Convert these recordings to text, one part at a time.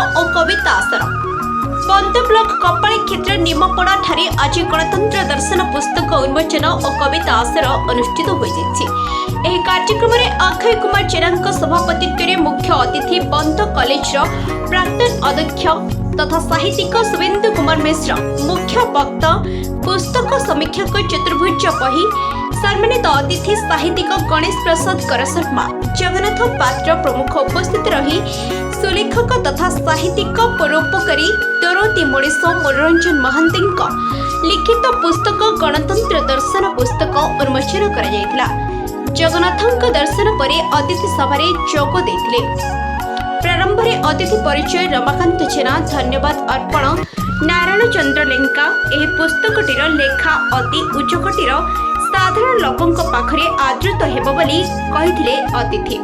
और कविता आसर बंद ब्लॉक कपाली क्षेत्र निमपड़ा ठारे आज गणतंत्र दर्शन पुस्तक उन्मोचन और कविता आसर अनुष्ठित हो कार्यक्रम में अक्षय कुमार जेना सभापतित्व में मुख्य अतिथि बंद कॉलेज प्राक्तन अध्यक्ष तथा साहित्यिक शुभेन्दु कुमार मिश्र मुख्य वक्ता पुस्तक समीक्षक चतुर्भुज पही सम्मानित अतिथि साहित्यिक गणेश प्रसाद करशर्मा जगन्नाथ पात्र प्रमुख उपस्थित रही सुलेखक तथा साहित्यिक परोपकारी दरती मणिष मनोरंजन महांती लिखित पुस्तक गणतंत्र दर्शन पुस्तक उन्मोचन कर जगन्नाथ दर्शन पर अतिथि सभा जोग देते प्रारंभ में अतिथि परिचय रमाकांत जेना धन्यवाद अर्पण नारायण चंद्र लेंका यह पुस्तकटीर लेखा अति उच्चकोटीर साधारण लोकों पाखरे आदृत हेब बोली कहिथिले अतिथि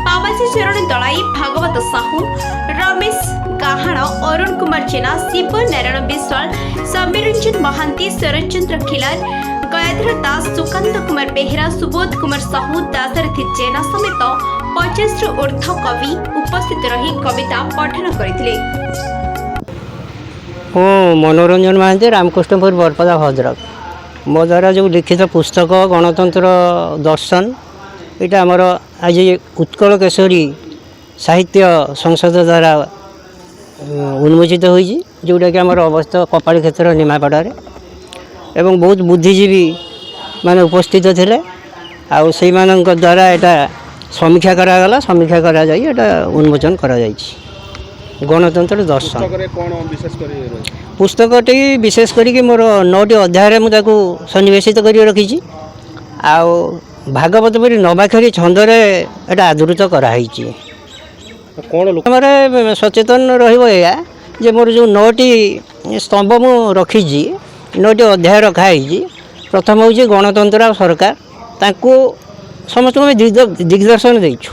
बाबाजी चरण दलाई भागवत साहू रमेश गाहाण अरुण कुमार जेना शिव नारायण विश्वाल समीरंजन महांती शरदचंद्र खिलार गयाधर दास सुकांत कुमार बेहेरा सुबोध कुमार साहू दाशरथी जेना समेत 50 ऊर्ध कवि उपस्थित रही कविता पठन करथिले। मनोरंजन महांती रामकृष्णपुर बरपदा भद्रक मो द्वारा जो लिखित पुस्तक गणतंत्र दर्शन यहाँ आमर आज उत्कल केशरी साहित्य संसद द्वारा उन्मोचित होती जोटा कि आमर अवस्थित कपाली क्षेत्र निमापड़ारे एवं बहुत बुद्धिजीवी माने उपस्थित थे आउ से द्वारा यहाँ समीक्षा करागला समीक्षा करा जाई एटा उन्मोचन करा जाई गणतंत्र दर्शन पुस्तकटी विशेष करी मोर 9टी अध्याय मुझे सन्निवेशित कर रखी आउ भागवत परी नवाक्षरी छंदरे एटा आदृत कराई सचेतन रही मोर जो 9टी स्तंभ मु रखी 9टी अध्याय रखाई प्रथम हूँ गणतंत्र सरकार ताकू समस्त दिग्दर्शन देचु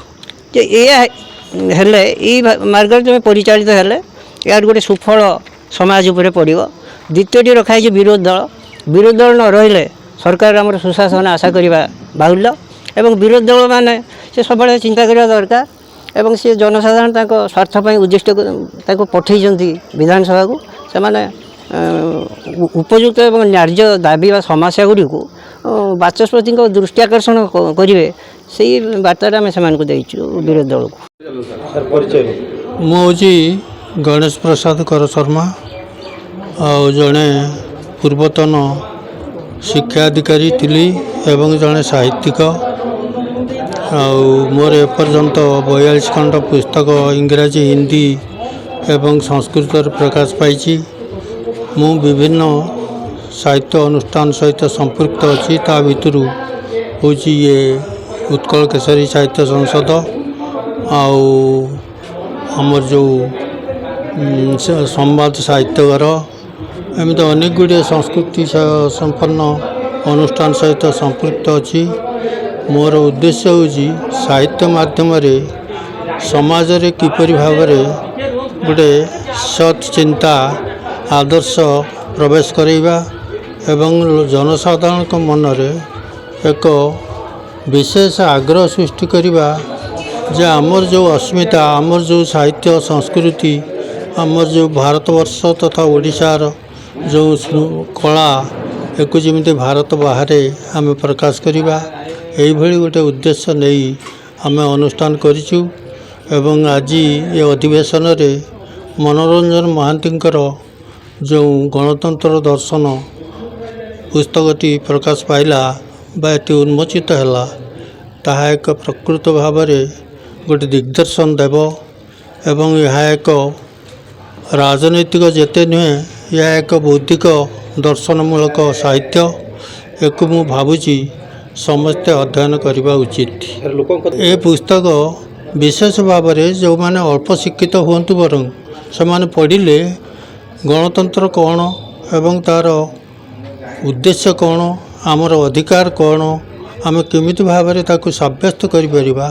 हेले मार्ग में परिचालित हेले यार गोटे सुफल समाज उपरे पड़ो द्वितीयटी रखाई विरोधी दल न रही सरकार आम सुशासन आशा करवा बाहुल्य एवं विरोधी दल मैंने से सब चिंता करवा दरकार एवं सी जनसाधारण स्वार्थपाई उद्दिष्ट पठे विधानसभा को से उपयुक्त एवं न्याय्य दाबी व समस्या गुड़ी बाचस्पति दृष्टि आकर्षण करेंगे से बार्ता आम से विरोधी दल को मुझे गणेश प्रसाद कर शर्मा और जड़े पूर्वतन शिक्षाधिकारी थी एवं जड़े साहित्यिक मोर एपर्यंत 42 खंड पुस्तक इंग्राजी हिंदी एवं संस्कृत प्रकाश पाई मु विभिन्न साहित्य अनुष्ठान सहित संपृक्त अच्छी ता भितर हूँ ये उत्कल केशरी साहित्य संसद आमर जो संवाद साहित्यघर एमती अनेक गुड़े संस्कृति संपन्न अनुष्ठान सहित संपृक्त अच्छी मोर उद्देश्य हूँ साहित्य माध्यम समाज रे किपरि भाव गोटे सत् चिंता आदर्श प्रवेश करवा एवं जनसाधारण मनरे एक विशेष आग्रह सृष्टि करवा जे आमर जो अस्मिता आमर जो साहित्य संस्कृति आमर जो भारतवर्ष तथा ओडिशार जो कला एक जमी भारत बाहर आम प्रकाश करवा यही गोटे उद्देश्य नहीं आम अनुष्ठान करिचु एवं आज ये अधिवेशन रे मनोरंजन महांतींकर जो गणतंत्र दर्शन पुस्तकटी प्रकाश पाइला ये उन्मोचित है ताहा एक प्रकृत भाव गोटे दिग्दर्शन देव एवं यह एक राजनैतिक जेते नुहे यह एक बौद्धिक दर्शनमूलक साहित्य एक मु भावुची समस्ते अध्ययन करने उचित। ये पुस्तक विशेष भाव में जो मैंने अल्प शिक्षित हूँ बर से पढ़ले गणतंत्र कौन एवं तार उद्देश्य कौन आमर अधिकार कौन आम केमिति भाव में ताकू सब्यस्त करिपरिबा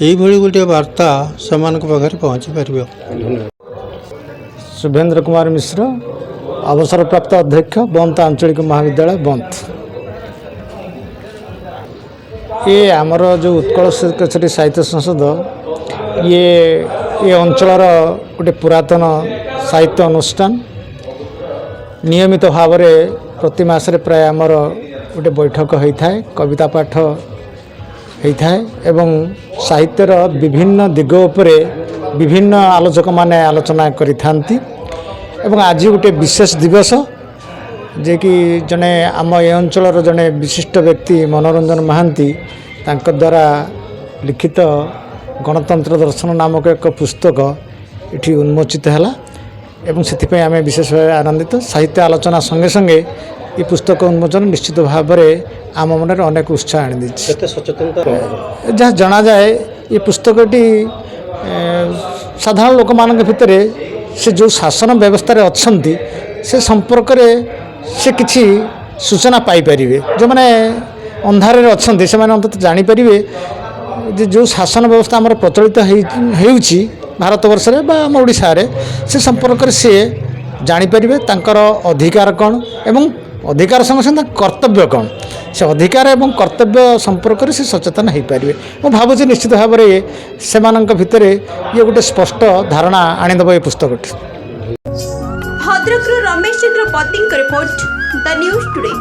एही भली गोटे वार्ता समान पाखे पहुँची पार। शुभेन्द्र कुमार मिश्र अवसरप्राप्त अध्यक्ष बंत आंचलिक महाविद्यालय बंत। ये आमर जो उत्कल केशरी साहित्य संसद ये ଏ ଅଞ୍ଚଳର ଗୋଟେ ପୁରାତନ ସାହିତ୍ୟ ଅନୁଷ୍ଠାନ। ନିୟମିତ ଭାବରେ ପ୍ରତି ମାସରେ ପ୍ରାୟ ଆମର ଗୋଟେ ବୈଠକ ହୋଇଥାଏ, କବିତା ପାଠ ହୋଇଥାଏ ଏବଂ ସାହିତ୍ୟର ବିଭିନ୍ନ ଦିଗ ଉପରେ ବିଭିନ୍ନ ଆଲୋଚକମାନେ ଆଲୋଚନା କରିଥାନ୍ତି। ଏବଂ ଆଜି ଗୋଟେ ବିଶେଷ ଦିବସ, ଯେ କି ଜଣେ ଆମ ଏ ଅଞ୍ଚଳର ଜଣେ ବିଶିଷ୍ଟ ବ୍ୟକ୍ତି ମନୋରଞ୍ଜନ ମହାନ୍ତି ତାଙ୍କ ଦ୍ୱାରା ଲିଖିତ ଗଣତନ୍ତ୍ର ଦର୍ଶନ ନାମକ ଏକ ପୁସ୍ତକ ଏଠି ଉନ୍ମୋଚିତ ହେଲା ଏବଂ ସେଥିପାଇଁ ଆମେ ବିଶେଷ ଭାବେ ଆନନ୍ଦିତ। ସାହିତ୍ୟ ଆଲୋଚନା ସଙ୍ଗେ ସଙ୍ଗେ ଏ ପୁସ୍ତକ ଉନ୍ମୋଚନ ନିଶ୍ଚିତ ଭାବରେ ଆମ ମନରେ ଅନେକ ଉତ୍ସାହ ଆଣିଦେଇଛି। ଯାହା ଜଣାଯାଏ ଏ ପୁସ୍ତକଟି ସାଧାରଣ ଲୋକମାନଙ୍କ ଭିତରେ ସେ ଯେଉଁ ଶାସନ ବ୍ୟବସ୍ଥାରେ ଅଛନ୍ତି ସେ ସମ୍ପର୍କରେ ସେ କିଛି ସୂଚନା ପାଇପାରିବେ। ଯେଉଁମାନେ ଅନ୍ଧାରରେ ଅଛନ୍ତି ସେମାନେ ଅନ୍ତତଃ ଜାଣିପାରିବେ ଯେ ଯେଉଁ ଶାସନ ବ୍ୟବସ୍ଥା ଆମର ପ୍ରଚଳିତ ହେଉଛି ଭାରତବର୍ଷରେ ବା ଆମ ଓଡ଼ିଶାରେ, ସେ ସମ୍ପର୍କରେ ସିଏ ଜାଣିପାରିବେ ତାଙ୍କର ଅଧିକାର କ'ଣ ଏବଂ ଅଧିକାର ସଙ୍ଗେ ସଙ୍ଗେ ତାଙ୍କ କର୍ତ୍ତବ୍ୟ କ'ଣ। ସେ ଅଧିକାର ଏବଂ କର୍ତ୍ତବ୍ୟ ସମ୍ପର୍କରେ ସେ ସଚେତନ ହୋଇପାରିବେ। ମୁଁ ଭାବୁଛି ନିଶ୍ଚିତ ଭାବରେ ସେମାନଙ୍କ ଭିତରେ ଇଏ ଗୋଟେ ସ୍ପଷ୍ଟ ଧାରଣା ଆଣିଦେବ ଏ ପୁସ୍ତକଟି। ଭଦ୍ରକରୁ ରମେଶ ଚନ୍ଦ୍ର ପତିଙ୍କ ରିପୋର୍ଟ, ଦ ନ୍ୟୁଜ୍ ଟୁଡେ।